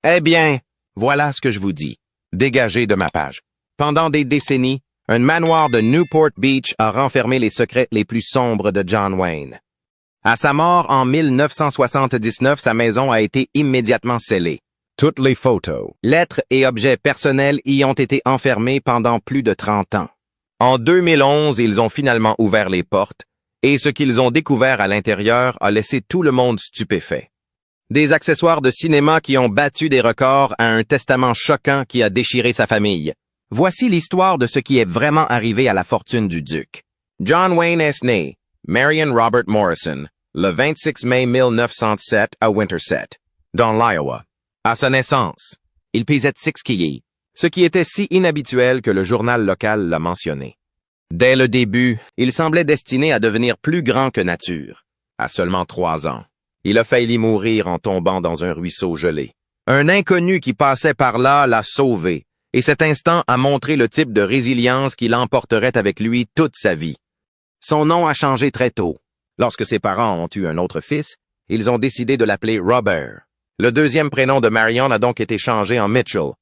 Eh bien, voilà ce que je vous dis. Dégagez de ma page. Pendant des décennies, un manoir de Newport Beach a renfermé les secrets les plus sombres de John Wayne. À sa mort en 1979, sa maison a été immédiatement scellée. Toutes les photos, lettres et objets personnels y ont été enfermés pendant plus de 30 ans. En 2011, ils ont finalement ouvert les portes, et ce qu'ils ont découvert à l'intérieur a laissé tout le monde stupéfait. Des accessoires de cinéma qui ont battu des records à un testament choquant qui a déchiré sa famille. Voici l'histoire de ce qui est vraiment arrivé à la fortune du duc. John Wayne est né, Marion Robert Morrison, le 26 mai 1907 à Winterset, dans l'Iowa. À sa naissance, il pesait 6 kilogrammes, ce qui était si inhabituel que le journal local l'a mentionné. Dès le début, il semblait destiné à devenir plus grand que nature. À seulement 3 ans, il a failli mourir en tombant dans un ruisseau gelé. Un inconnu qui passait par là l'a sauvé, et cet instant a montré le type de résilience qui l'emporterait avec lui toute sa vie. Son nom a changé très tôt. Lorsque ses parents ont eu un autre fils, ils ont décidé de l'appeler Robert. Le deuxième prénom de Marion a donc été changé en Mitchell.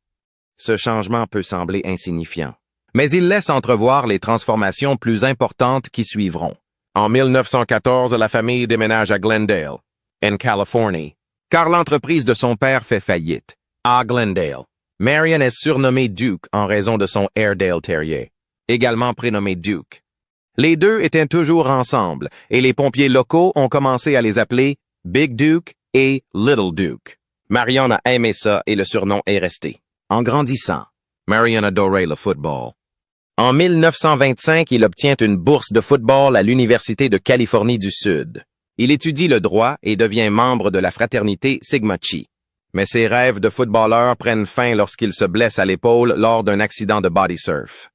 Ce changement peut sembler insignifiant, mais il laisse entrevoir les transformations plus importantes qui suivront. En 1914, la famille déménage à Glendale, en Californie, car l'entreprise de son père fait faillite. À Glendale, Marion est surnommée Duke en raison de son Airedale Terrier, également prénommé Duke. Les deux étaient toujours ensemble, et les pompiers locaux ont commencé à les appeler Big Duke et Little Duke. Marion a aimé ça et le surnom est resté. En grandissant, Marion adorait le football. En 1925, il obtient une bourse de football à l'Université de Californie du Sud. Il étudie le droit et devient membre de la fraternité Sigma Chi. Mais ses rêves de footballeur prennent fin lorsqu'il se blesse à l'épaule lors d'un accident de body surf.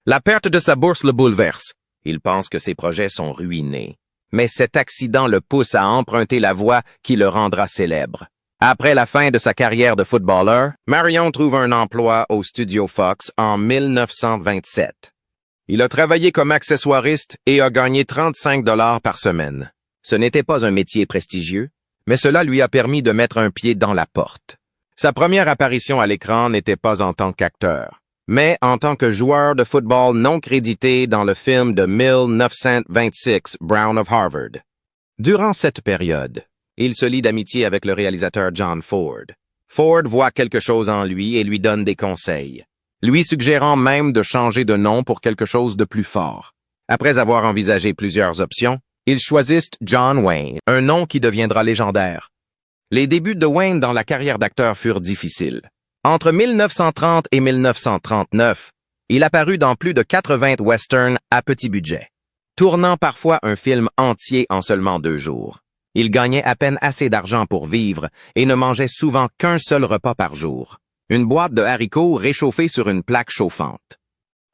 La perte de sa bourse le bouleverse. Il pense que ses projets sont ruinés. Mais cet accident le pousse à emprunter la voie qui le rendra célèbre. Après la fin de sa carrière de footballeur, Marion trouve un emploi au Studio Fox en 1927. Il a travaillé comme accessoiriste et a gagné 35 $ par semaine. Ce n'était pas un métier prestigieux, mais cela lui a permis de mettre un pied dans la porte. Sa première apparition à l'écran n'était pas en tant qu'acteur, mais en tant que joueur de football non crédité dans le film de 1926 Brown of Harvard. Durant cette période, il se lie d'amitié avec le réalisateur John Ford. Ford voit quelque chose en lui et lui donne des conseils, lui suggérant même de changer de nom pour quelque chose de plus fort. Après avoir envisagé plusieurs options, ils choisissent John Wayne, un nom qui deviendra légendaire. Les débuts de Wayne dans la carrière d'acteur furent difficiles. Entre 1930 et 1939, il apparut dans plus de 80 westerns à petit budget, tournant parfois un film entier en seulement 2 jours. Il gagnait à peine assez d'argent pour vivre et ne mangeait souvent qu'un seul repas par jour, une boîte de haricots réchauffée sur une plaque chauffante.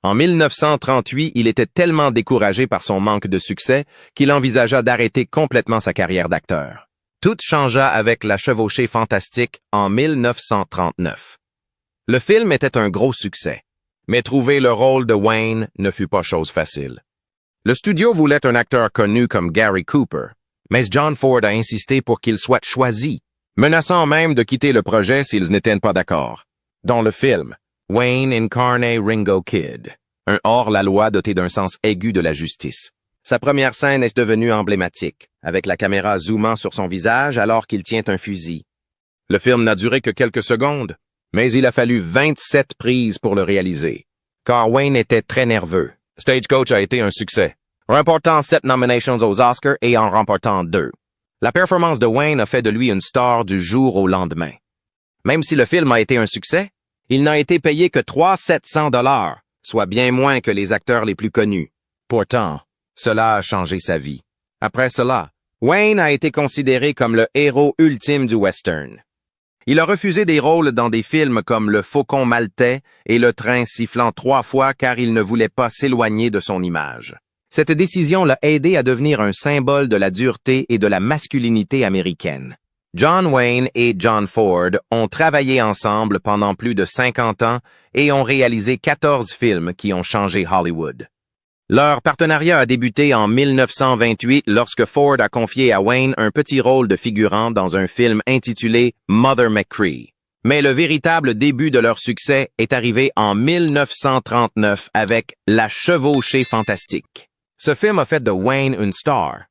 En 1938, il était tellement découragé par son manque de succès qu'il envisagea d'arrêter complètement sa carrière d'acteur. Tout changea avec La Chevauchée fantastique en 1939. Le film était un gros succès, mais trouver le rôle de Wayne ne fut pas chose facile. Le studio voulait un acteur connu comme Gary Cooper, mais John Ford a insisté pour qu'il soit choisi, menaçant même de quitter le projet s'ils n'étaient pas d'accord. Dans le film, Wayne incarnait Ringo Kid, un hors-la-loi doté d'un sens aigu de la justice. Sa première scène est devenue emblématique, avec la caméra zoomant sur son visage alors qu'il tient un fusil. Le film n'a duré que quelques secondes, mais il a fallu 27 prises pour le réaliser, car Wayne était très nerveux. Stagecoach a été un succès, remportant 7 nominations aux Oscars et en remportant 2. La performance de Wayne a fait de lui une star du jour au lendemain. Même si le film a été un succès, il n'a été payé que 700 $, soit bien moins que les acteurs les plus connus. Pourtant, cela a changé sa vie. Après cela, Wayne a été considéré comme le héros ultime du western. Il a refusé des rôles dans des films comme Le Faucon maltais et Le Train sifflant 3 fois car il ne voulait pas s'éloigner de son image. Cette décision l'a aidé à devenir un symbole de la dureté et de la masculinité américaine. John Wayne et John Ford ont travaillé ensemble pendant plus de 50 ans et ont réalisé 14 films qui ont changé Hollywood. Leur partenariat a débuté en 1928 lorsque Ford a confié à Wayne un petit rôle de figurant dans un film intitulé Mother McCree. Mais le véritable début de leur succès est arrivé en 1939 avec La Chevauchée fantastique. Ce film a fait de Wayne une star.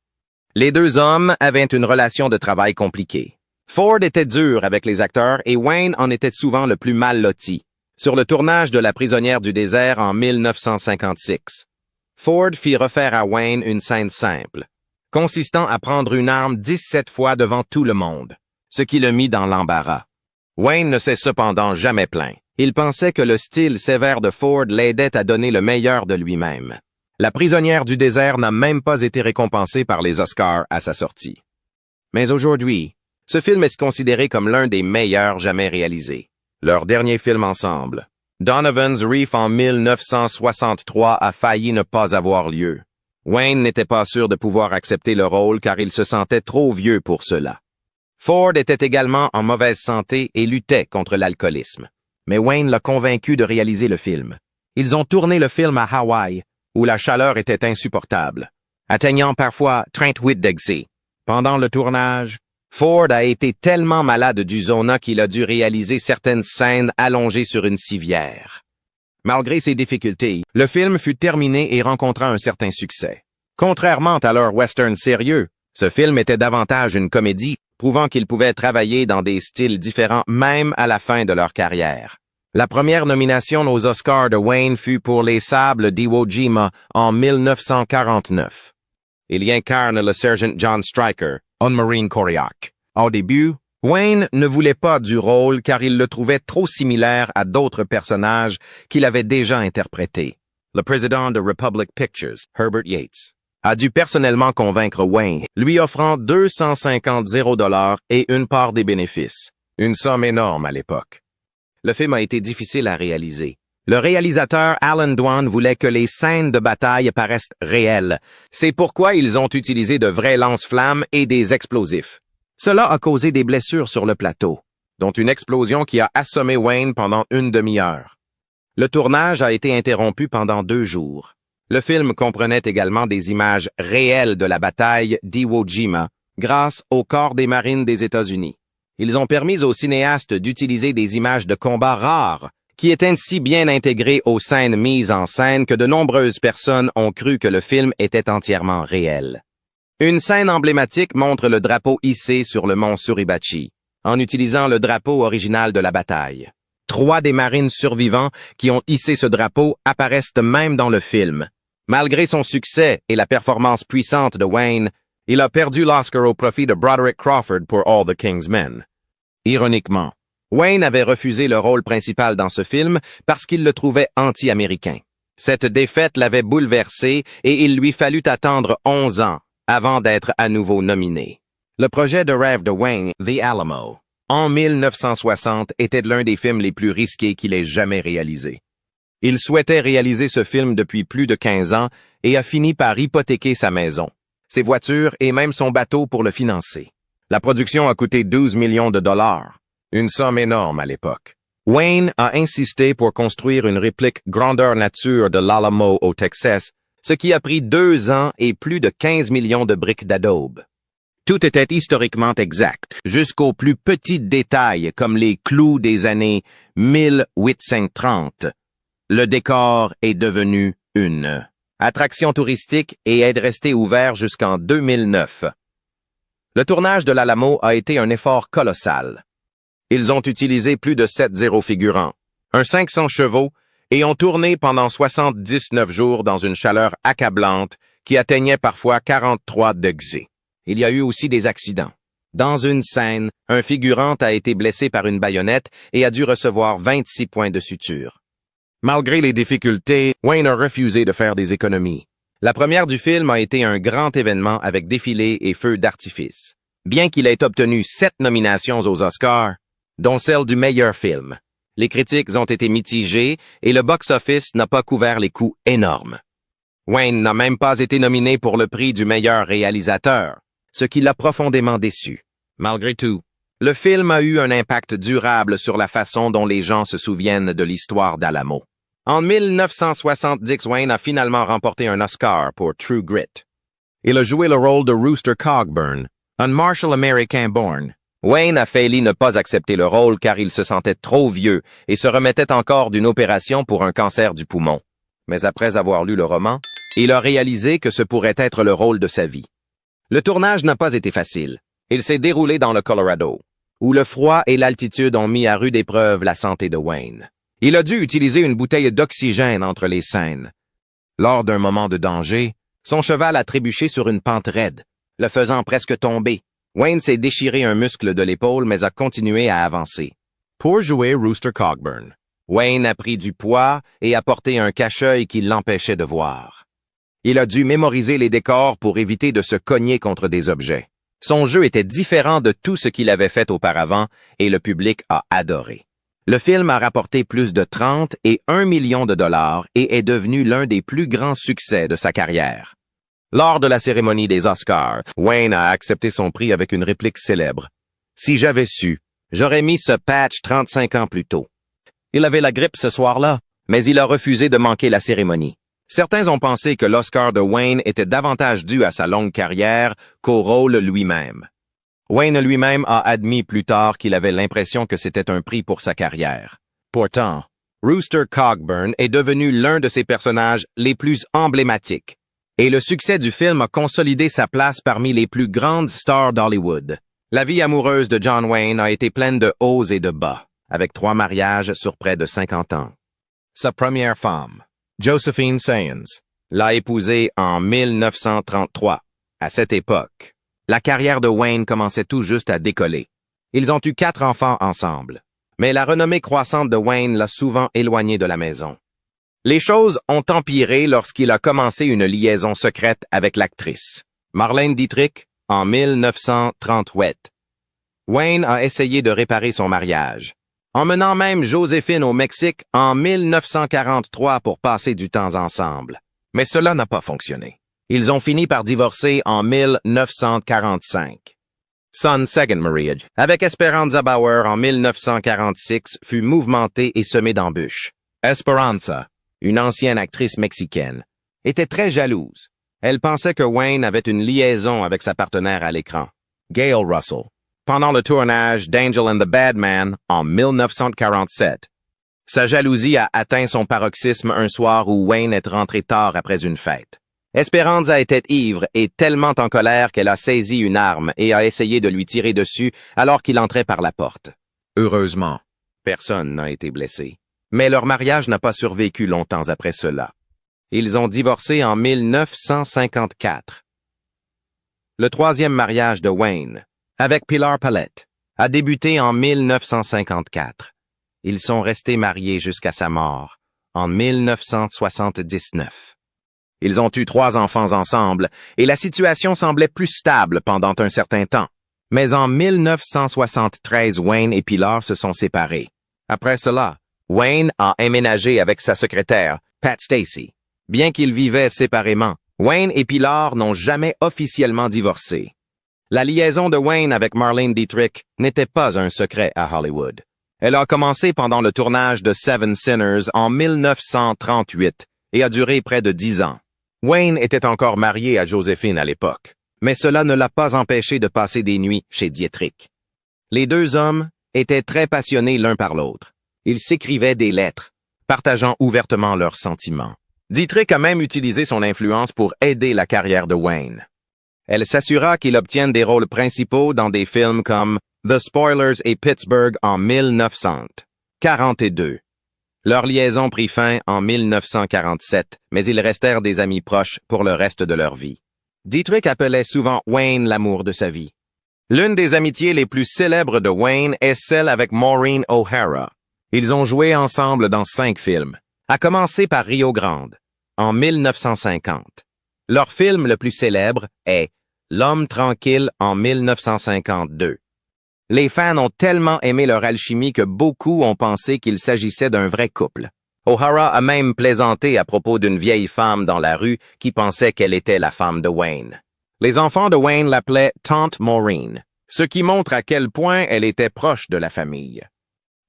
Les deux hommes avaient une relation de travail compliquée. Ford était dur avec les acteurs et Wayne en était souvent le plus mal loti. Sur le tournage de La prisonnière du désert en 1956, Ford fit refaire à Wayne une scène simple, consistant à prendre une arme 17 fois devant tout le monde, ce qui le mit dans l'embarras. Wayne ne s'est cependant jamais plaint. Il pensait que le style sévère de Ford l'aidait à donner le meilleur de lui-même. La prisonnière du désert n'a même pas été récompensée par les Oscars à sa sortie. Mais aujourd'hui, ce film est considéré comme l'un des meilleurs jamais réalisés. Leur dernier film ensemble, Donovan's Reef en 1963, a failli ne pas avoir lieu. Wayne n'était pas sûr de pouvoir accepter le rôle car il se sentait trop vieux pour cela. Ford était également en mauvaise santé et luttait contre l'alcoolisme. Mais Wayne l'a convaincu de réaliser le film. Ils ont tourné le film à Hawaï, où la chaleur était insupportable, atteignant parfois 38 degrés. Pendant le tournage, Ford a été tellement malade du zona qu'il a dû réaliser certaines scènes allongées sur une civière. Malgré ces difficultés, le film fut terminé et rencontra un certain succès. Contrairement à leur western sérieux, ce film était davantage une comédie, prouvant qu'ils pouvaient travailler dans des styles différents même à la fin de leur carrière. La première nomination aux Oscars de Wayne fut pour Les Sables d'Iwo Jima en 1949. Il y incarne le sergent John Stryker, un Marine Koryak. Au début, Wayne ne voulait pas du rôle car il le trouvait trop similaire à d'autres personnages qu'il avait déjà interprétés. Le président de Republic Pictures, Herbert Yates, a dû personnellement convaincre Wayne, lui offrant 250 $, et une part des bénéfices. Une somme énorme à l'époque. Le film a été difficile à réaliser. Le réalisateur Alan Dwan voulait que les scènes de bataille paraissent réelles. C'est pourquoi ils ont utilisé de vrais lance-flammes et des explosifs. Cela a causé des blessures sur le plateau, dont une explosion qui a assommé Wayne pendant une demi-heure. Le tournage a été interrompu pendant 2 jours. Le film comprenait également des images réelles de la bataille d'Iwo Jima grâce au Corps des Marines des États-Unis. Ils ont permis aux cinéastes d'utiliser des images de combat rares qui étaient si bien intégrées aux scènes mises en scène que de nombreuses personnes ont cru que le film était entièrement réel. Une scène emblématique montre le drapeau hissé sur le mont Suribachi, en utilisant le drapeau original de la bataille. 3 des marines survivants qui ont hissé ce drapeau apparaissent même dans le film. Malgré son succès et la performance puissante de Wayne, il a perdu l'Oscar au profit de Broderick Crawford pour All the King's Men. Ironiquement, Wayne avait refusé le rôle principal dans ce film parce qu'il le trouvait anti-américain. Cette défaite l'avait bouleversé et il lui fallut attendre 11 ans avant d'être à nouveau nominé. Le projet de rêve de Wayne, The Alamo, en 1960, était l'un des films les plus risqués qu'il ait jamais réalisé. Il souhaitait réaliser ce film depuis plus de 15 ans et a fini par hypothéquer sa maison, ses voitures et même son bateau pour le financer. La production a coûté 12 millions de $, une somme énorme à l'époque. Wayne a insisté pour construire une réplique grandeur nature de l'Alamo au Texas, ce qui a pris 2 ans et plus de 15 millions de briques d'adobe. Tout était historiquement exact, jusqu'aux plus petits détails comme les clous des années 1830. Le décor est devenu une attraction touristique et est resté ouvert jusqu'en 2009. Le tournage de l'Alamo a été un effort colossal. Ils ont utilisé plus de 7 figurants, un 500 chevaux, et ont tourné pendant 79 jours dans une chaleur accablante qui atteignait parfois 43 degrés. Il y a eu aussi des accidents. Dans une scène, un figurant a été blessé par une baïonnette et a dû recevoir 26 points de suture. Malgré les difficultés, Wayne a refusé de faire des économies. La première du film a été un grand événement avec défilés et feux d'artifice. Bien qu'il ait obtenu 7 nominations aux Oscars, dont celle du meilleur film, les critiques ont été mitigées et le box-office n'a pas couvert les coûts énormes. Wayne n'a même pas été nominé pour le prix du meilleur réalisateur, ce qui l'a profondément déçu. Malgré tout, le film a eu un impact durable sur la façon dont les gens se souviennent de l'histoire d'Alamo. En 1970, Wayne a finalement remporté un Oscar pour True Grit. Il a joué le rôle de Rooster Cogburn, un Marshal américain born. Wayne a failli ne pas accepter le rôle car il se sentait trop vieux et se remettait encore d'une opération pour un cancer du poumon. Mais après avoir lu le roman, il a réalisé que ce pourrait être le rôle de sa vie. Le tournage n'a pas été facile. Il s'est déroulé dans le Colorado, où le froid et l'altitude ont mis à rude épreuve la santé de Wayne. Il a dû utiliser une bouteille d'oxygène entre les scènes. Lors d'un moment de danger, son cheval a trébuché sur une pente raide, le faisant presque tomber. Wayne s'est déchiré un muscle de l'épaule mais a continué à avancer. Pour jouer Rooster Cogburn, Wayne a pris du poids et a porté un cache-œil qui l'empêchait de voir. Il a dû mémoriser les décors pour éviter de se cogner contre des objets. Son jeu était différent de tout ce qu'il avait fait auparavant et le public a adoré. Le film a rapporté plus de 30 et 1 million de dollars et est devenu l'un des plus grands succès de sa carrière. Lors de la cérémonie des Oscars, Wayne a accepté son prix avec une réplique célèbre. « Si j'avais su, j'aurais mis ce patch 35 ans plus tôt. » Il avait la grippe ce soir-là, mais il a refusé de manquer la cérémonie. Certains ont pensé que l'Oscar de Wayne était davantage dû à sa longue carrière qu'au rôle lui-même. Wayne lui-même a admis plus tard qu'il avait l'impression que c'était un prix pour sa carrière. Pourtant, Rooster Cogburn est devenu l'un de ses personnages les plus emblématiques. Et le succès du film a consolidé sa place parmi les plus grandes stars d'Hollywood. La vie amoureuse de John Wayne a été pleine de hauts et de bas, avec 3 mariages sur près de 50 ans. Sa première femme, Josephine Sayens, l'a épousée en 1933. À cette époque, la carrière de Wayne commençait tout juste à décoller. Ils ont eu 4 enfants ensemble, mais la renommée croissante de Wayne l'a souvent éloigné de la maison. Les choses ont empiré lorsqu'il a commencé une liaison secrète avec l'actrice Marlene Dietrich en 1938. Wayne a essayé de réparer son mariage, emmenant même Joséphine au Mexique en 1943 pour passer du temps ensemble. Mais cela n'a pas fonctionné. Ils ont fini par divorcer en 1945. Son second marriage, avec Esperanza Bauer en 1946, fut mouvementé et semé d'embûches. Esperanza, une ancienne actrice mexicaine, était très jalouse. Elle pensait que Wayne avait une liaison avec sa partenaire à l'écran, Gail Russell, pendant le tournage d'Angel and the Bad Man en 1947. Sa jalousie a atteint son paroxysme un soir où Wayne est rentré tard après une fête. Esperanza était ivre et tellement en colère qu'elle a saisi une arme et a essayé de lui tirer dessus alors qu'il entrait par la porte. Heureusement, personne n'a été blessé. Mais leur mariage n'a pas survécu longtemps après cela. Ils ont divorcé en 1954. Le troisième mariage de Wayne, avec Pilar Palette, a débuté en 1954. Ils sont restés mariés jusqu'à sa mort, en 1979. Ils ont eu 3 enfants ensemble, et la situation semblait plus stable pendant un certain temps. Mais en 1973, Wayne et Pilar se sont séparés. Après cela, Wayne a emménagé avec sa secrétaire, Pat Stacy. Bien qu'ils vivaient séparément, Wayne et Pilar n'ont jamais officiellement divorcé. La liaison de Wayne avec Marlene Dietrich n'était pas un secret à Hollywood. Elle a commencé pendant le tournage de Seven Sinners en 1938 et a duré près de 10 ans. Wayne était encore marié à Joséphine à l'époque, mais cela ne l'a pas empêché de passer des nuits chez Dietrich. Les 2 hommes étaient très passionnés l'un par l'autre. Ils s'écrivaient des lettres, partageant ouvertement leurs sentiments. Dietrich a même utilisé son influence pour aider la carrière de Wayne. Elle s'assura qu'il obtienne des rôles principaux dans des films comme The Spoilers et Pittsburgh en 1942. Leur liaison prit fin en 1947, mais ils restèrent des amis proches pour le reste de leur vie. Dietrich appelait souvent Wayne l'amour de sa vie. L'une des amitiés les plus célèbres de Wayne est celle avec Maureen O'Hara. Ils ont joué ensemble dans 5 films, à commencer par Rio Grande, en 1950. Leur film le plus célèbre est L'homme tranquille en 1952. Les fans ont tellement aimé leur alchimie que beaucoup ont pensé qu'il s'agissait d'un vrai couple. O'Hara a même plaisanté à propos d'une vieille femme dans la rue qui pensait qu'elle était la femme de Wayne. Les enfants de Wayne l'appelaient Tante Maureen, ce qui montre à quel point elle était proche de la famille.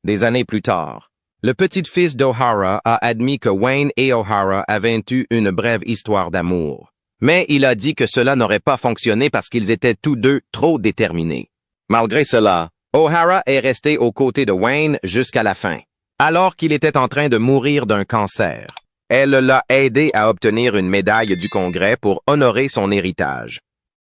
Des années plus tard, le petit-fils d'O'Hara a admis que Wayne et O'Hara avaient eu une brève histoire d'amour. Mais il a dit que cela n'aurait pas fonctionné parce qu'ils étaient tous deux trop déterminés. Malgré cela, O'Hara est resté aux côtés de Wayne jusqu'à la fin. Alors qu'il était en train de mourir d'un cancer, elle l'a aidé à obtenir une médaille du Congrès pour honorer son héritage.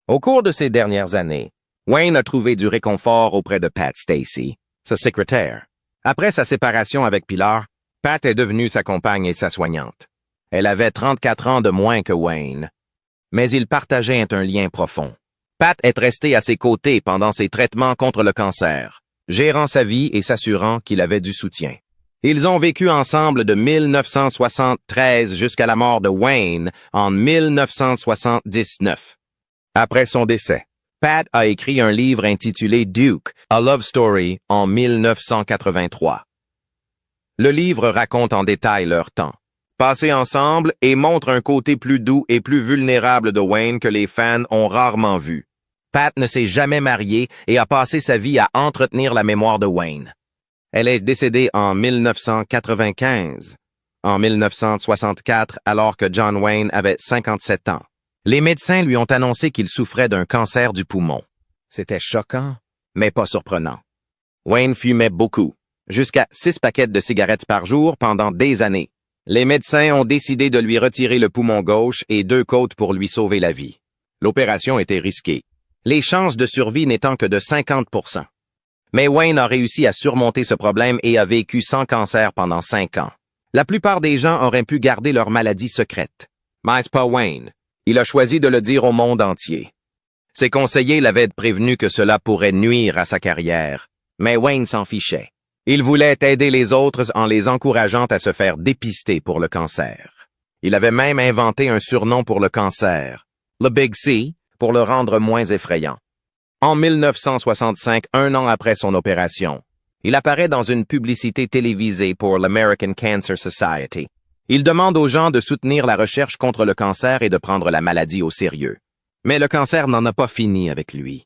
Au cours de ces dernières années, Wayne a trouvé du réconfort auprès de Pat Stacey, sa secrétaire. Après sa séparation avec Pilar, Pat est devenue sa compagne et sa soignante. Elle avait 34 ans de moins que Wayne, mais ils partageaient un lien profond. Pat est resté à ses côtés pendant ses traitements contre le cancer, gérant sa vie et s'assurant qu'il avait du soutien. Ils ont vécu ensemble de 1973 jusqu'à la mort de Wayne en 1979. Après son décès, Pat a écrit un livre intitulé Duke, A Love Story en 1983. Le livre raconte en détail leur temps, passé ensemble, et montre un côté plus doux et plus vulnérable de Wayne que les fans ont rarement vu. Pat ne s'est jamais mariée et a passé sa vie à entretenir la mémoire de Wayne. Elle est décédée en 1995, en 1964, alors que John Wayne avait 57 ans. Les médecins lui ont annoncé qu'il souffrait d'un cancer du poumon. C'était choquant, mais pas surprenant. Wayne fumait beaucoup, jusqu'à 6 paquets de cigarettes par jour pendant des années. Les médecins ont décidé de lui retirer le poumon gauche et 2 côtes pour lui sauver la vie. L'opération était risquée, les chances de survie n'étant que de 50%. Mais Wayne a réussi à surmonter ce problème et a vécu sans cancer pendant 5 ans. La plupart des gens auraient pu garder leur maladie secrète. Mais pas Wayne. Il a choisi de le dire au monde entier. Ses conseillers l'avaient prévenu que cela pourrait nuire à sa carrière. Mais Wayne s'en fichait. Il voulait aider les autres en les encourageant à se faire dépister pour le cancer. Il avait même inventé un surnom pour le cancer, le Big C, pour le rendre moins effrayant. En 1965, 1 an après son opération, il apparaît dans une publicité télévisée pour l'American Cancer Society. Il demande aux gens de soutenir la recherche contre le cancer et de prendre la maladie au sérieux. Mais le cancer n'en a pas fini avec lui.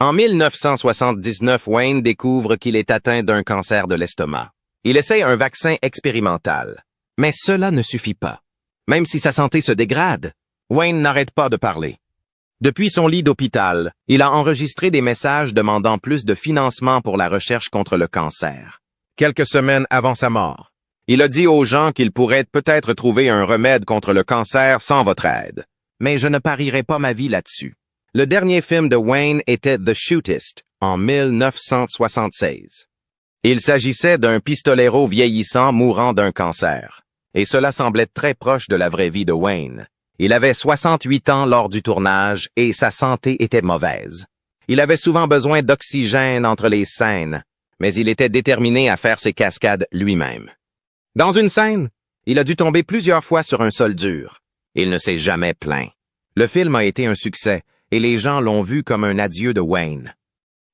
En 1979, Wayne découvre qu'il est atteint d'un cancer de l'estomac. Il essaie un vaccin expérimental. Mais cela ne suffit pas. Même si sa santé se dégrade, Wayne n'arrête pas de parler. Depuis son lit d'hôpital, il a enregistré des messages demandant plus de financement pour la recherche contre le cancer. Quelques semaines avant sa mort, il a dit aux gens qu'il pourrait peut-être trouver un remède contre le cancer sans votre aide. Mais je ne parierai pas ma vie là-dessus. Le dernier film de Wayne était The Shootist, en 1976. Il s'agissait d'un pistolero vieillissant mourant d'un cancer. Et cela semblait très proche de la vraie vie de Wayne. Il avait 68 ans lors du tournage et sa santé était mauvaise. Il avait souvent besoin d'oxygène entre les scènes, mais il était déterminé à faire ses cascades lui-même. Dans une scène, il a dû tomber plusieurs fois sur un sol dur. Il ne s'est jamais plaint. Le film a été un succès et les gens l'ont vu comme un adieu de Wayne.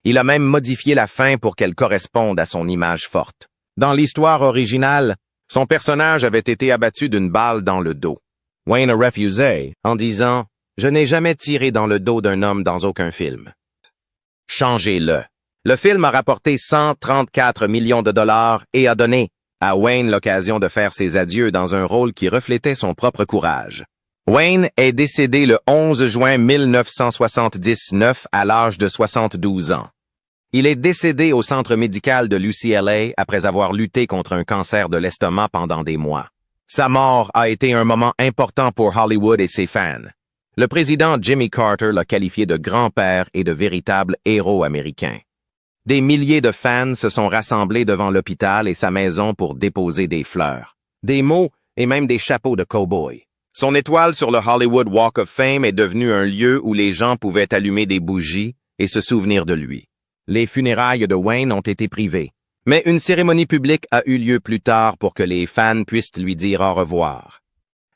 Il a même modifié la fin pour qu'elle corresponde à son image forte. Dans l'histoire originale, son personnage avait été abattu d'une balle dans le dos. Wayne a refusé en disant « Je n'ai jamais tiré dans le dos d'un homme dans aucun film. » Changez-le. Le film a rapporté 134 millions de dollars et a donné à Wayne l'occasion de faire ses adieux dans un rôle qui reflétait son propre courage. Wayne est décédé le 11 juin 1979 à l'âge de 72 ans. Il est décédé au centre médical de l'UCLA après avoir lutté contre un cancer de l'estomac pendant des mois. Sa mort a été un moment important pour Hollywood et ses fans. Le président Jimmy Carter l'a qualifié de grand-père et de véritable héros américain. Des milliers de fans se sont rassemblés devant l'hôpital et sa maison pour déposer des fleurs, des mots et même des chapeaux de cow-boy. Son étoile sur le Hollywood Walk of Fame est devenue un lieu où les gens pouvaient allumer des bougies et se souvenir de lui. Les funérailles de Wayne ont été privées, mais une cérémonie publique a eu lieu plus tard pour que les fans puissent lui dire au revoir.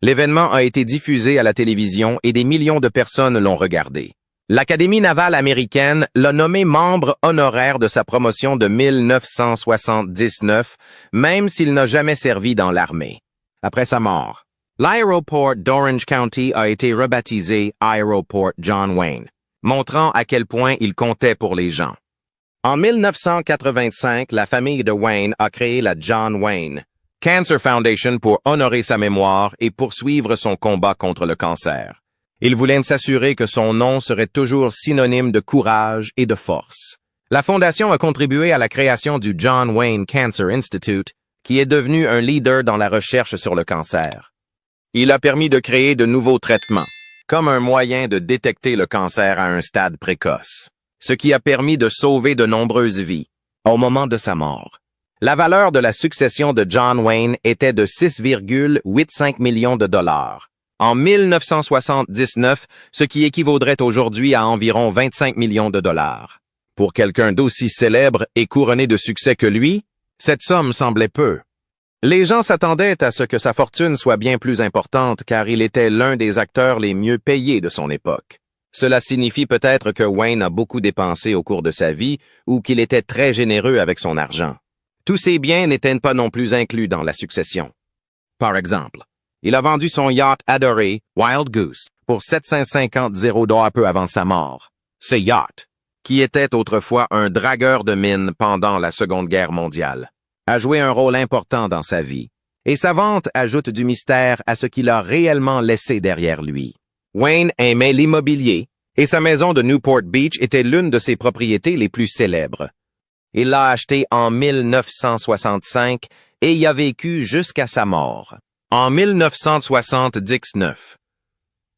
L'événement a été diffusé à la télévision et des millions de personnes l'ont regardé. L'Académie navale américaine l'a nommé membre honoraire de sa promotion de 1979, même s'il n'a jamais servi dans l'armée. Après sa mort, l'aéroport d'Orange County a été rebaptisé Aéroport John Wayne, montrant à quel point il comptait pour les gens. En 1985, la famille de Wayne a créé la John Wayne Cancer Foundation pour honorer sa mémoire et poursuivre son combat contre le cancer. Il voulait s'assurer que son nom serait toujours synonyme de courage et de force. La fondation a contribué à la création du John Wayne Cancer Institute, qui est devenu un leader dans la recherche sur le cancer. Il a permis de créer de nouveaux traitements, comme un moyen de détecter le cancer à un stade précoce, ce qui a permis de sauver de nombreuses vies au moment de sa mort. La valeur de la succession de John Wayne était de 6,85 millions de dollars. En 1979, ce qui équivaudrait aujourd'hui à environ 25 millions de dollars. Pour quelqu'un d'aussi célèbre et couronné de succès que lui, cette somme semblait peu. Les gens s'attendaient à ce que sa fortune soit bien plus importante car il était l'un des acteurs les mieux payés de son époque. Cela signifie peut-être que Wayne a beaucoup dépensé au cours de sa vie ou qu'il était très généreux avec son argent. Tous ses biens n'étaient pas non plus inclus dans la succession. Par exemple, il a vendu son yacht adoré, Wild Goose, pour 750 $ peu avant sa mort. Ce yacht, qui était autrefois un dragueur de mines pendant la Seconde Guerre mondiale, a joué un rôle important dans sa vie, et sa vente ajoute du mystère à ce qu'il a réellement laissé derrière lui. Wayne aimait l'immobilier, et sa maison de Newport Beach était l'une de ses propriétés les plus célèbres. Il l'a achetée en 1965 et y a vécu jusqu'à sa mort. En 1979,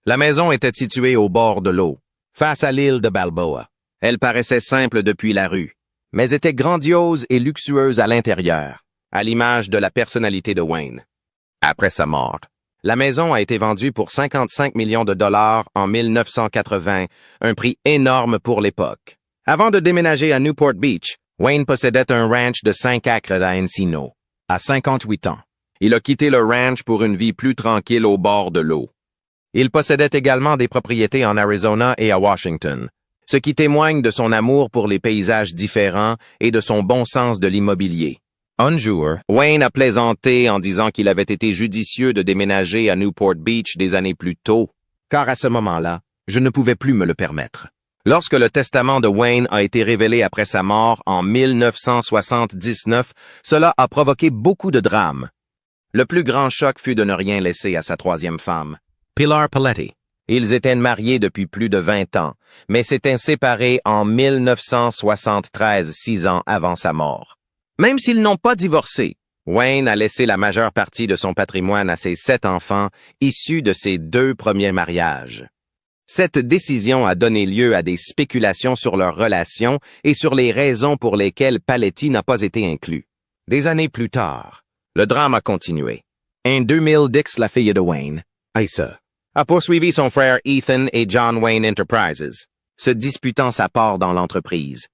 la maison était située au bord de l'eau, face à l'île de Balboa. Elle paraissait simple depuis la rue, mais était grandiose et luxueuse à l'intérieur, à l'image de la personnalité de Wayne. Après sa mort, la maison a été vendue pour 55 millions de dollars en 1980, un prix énorme pour l'époque. Avant de déménager à Newport Beach, Wayne possédait un ranch de 5 acres à Encino. À 58 ans, il a quitté le ranch pour une vie plus tranquille au bord de l'eau. Il possédait également des propriétés en Arizona et à Washington, ce qui témoigne de son amour pour les paysages différents et de son bon sens de l'immobilier. Un jour, Wayne a plaisanté en disant qu'il avait été judicieux de déménager à Newport Beach des années plus tôt, car à ce moment-là, je ne pouvais plus me le permettre. Lorsque le testament de Wayne a été révélé après sa mort en 1979, cela a provoqué beaucoup de drames. Le plus grand choc fut de ne rien laisser à sa troisième femme, Pilar Paletti. Ils étaient mariés depuis plus de 20 ans, mais s'étaient séparés en 1973, 6 ans avant sa mort. Même s'ils n'ont pas divorcé, Wayne a laissé la majeure partie de son patrimoine à ses 7 enfants, issus de ses 2 premiers mariages. Cette décision a donné lieu à des spéculations sur leur relation et sur les raisons pour lesquelles Paletti n'a pas été inclus. Des années plus tard, le drame a continué. En 2010, la fille de Wayne, Issa, a poursuivi son frère Ethan et John Wayne Enterprises, se disputant sa part dans l'entreprise.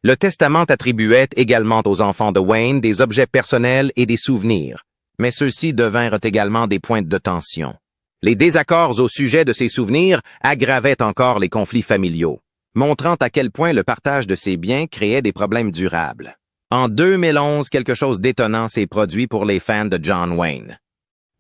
Le testament attribuait également aux enfants de Wayne des objets personnels et des souvenirs, mais ceux-ci devinrent également des points de tension. Les désaccords au sujet de ces souvenirs aggravaient encore les conflits familiaux, montrant à quel point le partage de ces biens créait des problèmes durables. En 2011, quelque chose d'étonnant s'est produit pour les fans de John Wayne.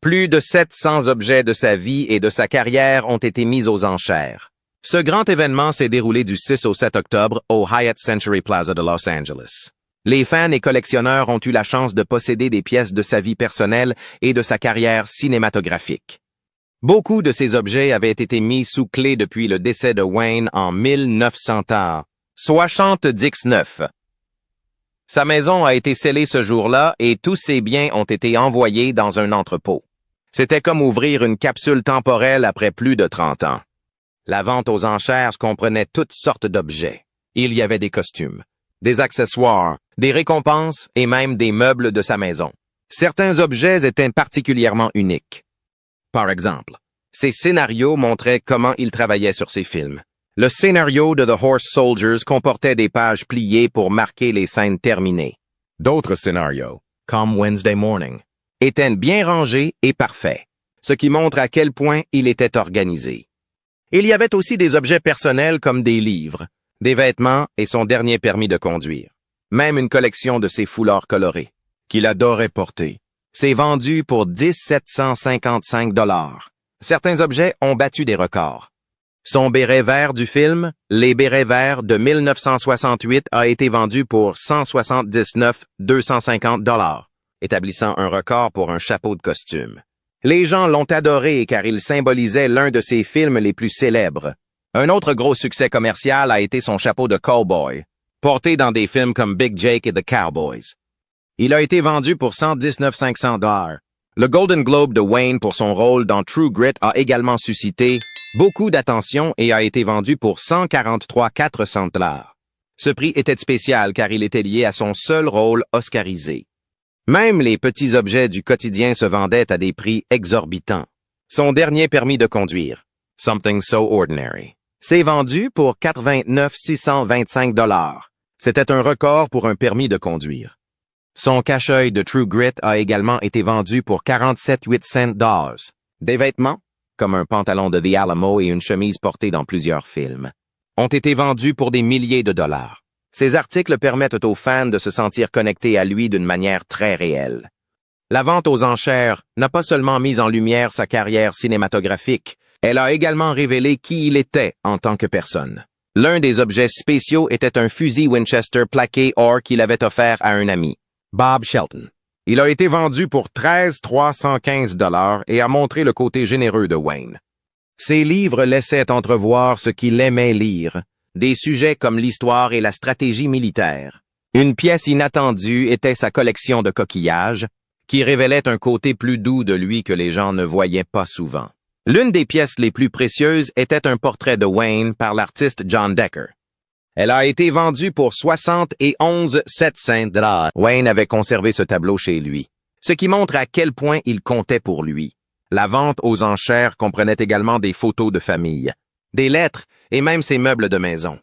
Plus de 700 objets de sa vie et de sa carrière ont été mis aux enchères. Ce grand événement s'est déroulé du 6 au 7 octobre au Hyatt Century Plaza de Los Angeles. Les fans et collectionneurs ont eu la chance de posséder des pièces de sa vie personnelle et de sa carrière cinématographique. Beaucoup de ces objets avaient été mis sous clé depuis le décès de Wayne en 1979. Sa maison a été scellée ce jour-là et tous ses biens ont été envoyés dans un entrepôt. C'était comme ouvrir une capsule temporelle après plus de 30 ans. La vente aux enchères comprenait toutes sortes d'objets. Il y avait des costumes, des accessoires, des récompenses et même des meubles de sa maison. Certains objets étaient particulièrement uniques. Par exemple, ses scénarios montraient comment il travaillait sur ses films. Le scénario de The Horse Soldiers comportait des pages pliées pour marquer les scènes terminées. D'autres scénarios, comme Wednesday Morning, étaient bien rangés et parfaits, ce qui montre à quel point il était organisé. Il y avait aussi des objets personnels comme des livres, des vêtements et son dernier permis de conduire. Même une collection de ses foulards colorés, qu'il adorait porter, s'est vendue pour 1755 $. Certains objets ont battu des records. Son béret vert du film, Les bérets verts de 1968, a été vendu pour 179 250 $, établissant un record pour un chapeau de costume. Les gens l'ont adoré car il symbolisait l'un de ses films les plus célèbres. Un autre gros succès commercial a été son chapeau de cowboy, porté dans des films comme Big Jake et The Cowboys. Il a été vendu pour 119 500 $. Le Golden Globe de Wayne pour son rôle dans True Grit a également suscité beaucoup d'attention et a été vendu pour 143 400 $. Ce prix était spécial car il était lié à son seul rôle oscarisé. Même les petits objets du quotidien se vendaient à des prix exorbitants. Son dernier permis de conduire, Something So Ordinary, s'est vendu pour 89 625 $. C'était un record pour un permis de conduire. Son cache-œil de True Grit a également été vendu pour 47 800 $. Des vêtements, comme un pantalon de The Alamo et une chemise portée dans plusieurs films, ont été vendus pour des milliers de dollars. Ces articles permettent aux fans de se sentir connectés à lui d'une manière très réelle. La vente aux enchères n'a pas seulement mis en lumière sa carrière cinématographique, elle a également révélé qui il était en tant que personne. L'un des objets spéciaux était un fusil Winchester plaqué or qu'il avait offert à un ami, Bob Shelton. Il a été vendu pour 13 315 $ et a montré le côté généreux de Wayne. Ses livres laissaient entrevoir ce qu'il aimait lire, des sujets comme l'histoire et la stratégie militaire. Une pièce inattendue était sa collection de coquillages, qui révélait un côté plus doux de lui que les gens ne voyaient pas souvent. L'une des pièces les plus précieuses était un portrait de Wayne par l'artiste John Decker. Elle a été vendue pour 71 700 $. Wayne avait conservé ce tableau chez lui, ce qui montre à quel point il comptait pour lui. La vente aux enchères comprenait également des photos de famille, des lettres et même ses meubles de maison.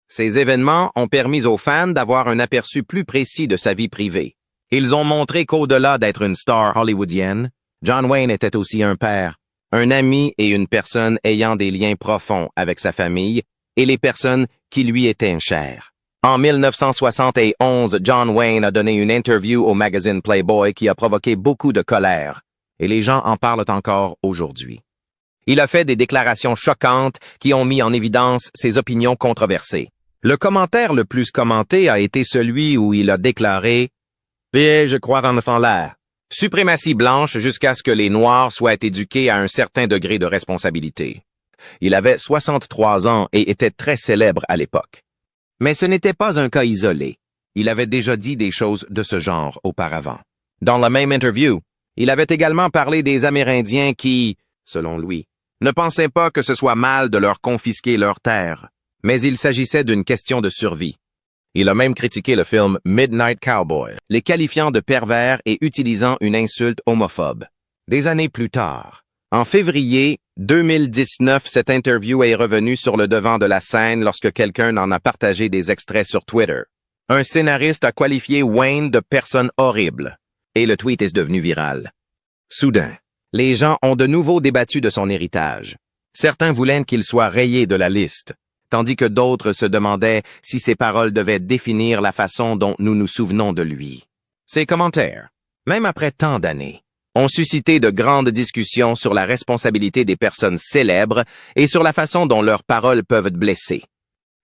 Ces événements ont permis aux fans d'avoir un aperçu plus précis de sa vie privée. Ils ont montré qu'au-delà d'être une star hollywoodienne, John Wayne était aussi un père, un ami et une personne ayant des liens profonds avec sa famille et les personnes qui lui étaient chères. En 1971, John Wayne a donné une interview au magazine Playboy qui a provoqué beaucoup de colère, et les gens en parlent encore aujourd'hui. Il a fait des déclarations choquantes qui ont mis en évidence ses opinions controversées. Le commentaire le plus commenté a été celui où il a déclaré « Puis je crois en enfant l'air. Suprématie blanche jusqu'à ce que les Noirs soient éduqués à un certain degré de responsabilité. » Il avait 63 ans et était très célèbre à l'époque. Mais ce n'était pas un cas isolé. Il avait déjà dit des choses de ce genre auparavant. Dans la même interview, il avait également parlé des Amérindiens qui, selon lui, ne pensaient pas que ce soit mal de leur confisquer leurs terres, mais il s'agissait d'une question de survie. Il a même critiqué le film Midnight Cowboy, les qualifiant de pervers et utilisant une insulte homophobe. Des années plus tard, en février 2019, cette interview est revenue sur le devant de la scène lorsque quelqu'un en a partagé des extraits sur Twitter. Un scénariste a qualifié Wayne de personne horrible, et le tweet est devenu viral. Soudain, les gens ont de nouveau débattu de son héritage. Certains voulaient qu'il soit rayé de la liste, tandis que d'autres se demandaient si ses paroles devaient définir la façon dont nous nous souvenons de lui. Ces commentaires, même après tant d'années, ont suscité de grandes discussions sur la responsabilité des personnes célèbres et sur la façon dont leurs paroles peuvent blesser.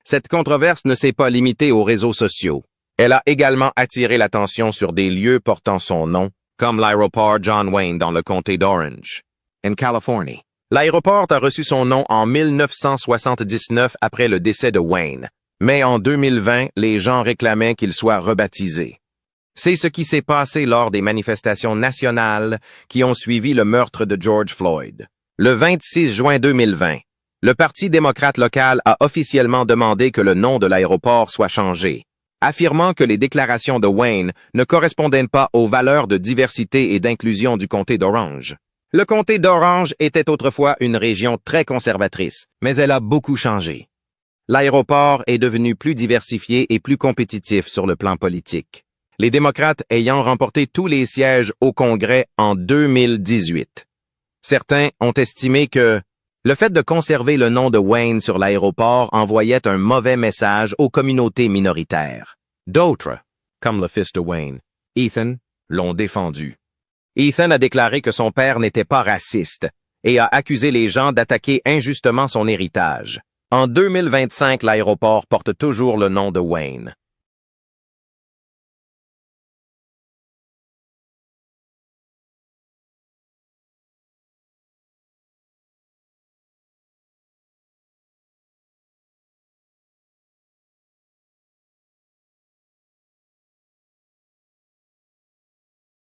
Cette controverse ne s'est pas limitée aux réseaux sociaux. Elle a également attiré l'attention sur des lieux portant son nom, comme l'aéroport John Wayne dans le comté d'Orange, en Californie. L'aéroport a reçu son nom en 1979 après le décès de Wayne, mais en 2020, les gens réclamaient qu'il soit rebaptisé. C'est ce qui s'est passé lors des manifestations nationales qui ont suivi le meurtre de George Floyd. Le 26 juin 2020, le Parti démocrate local a officiellement demandé que le nom de l'aéroport soit changé, affirmant que les déclarations de Wayne ne correspondaient pas aux valeurs de diversité et d'inclusion du comté d'Orange. Le comté d'Orange était autrefois une région très conservatrice, mais elle a beaucoup changé. L'aéroport est devenu plus diversifié et plus compétitif sur le plan politique, les démocrates ayant remporté tous les sièges au Congrès en 2018. Certains ont estimé que le fait de conserver le nom de Wayne sur l'aéroport envoyait un mauvais message aux communautés minoritaires. D'autres, comme le fils de Wayne, Ethan, l'ont défendu. Ethan a déclaré que son père n'était pas raciste et a accusé les gens d'attaquer injustement son héritage. En 2025, l'aéroport porte toujours le nom de Wayne.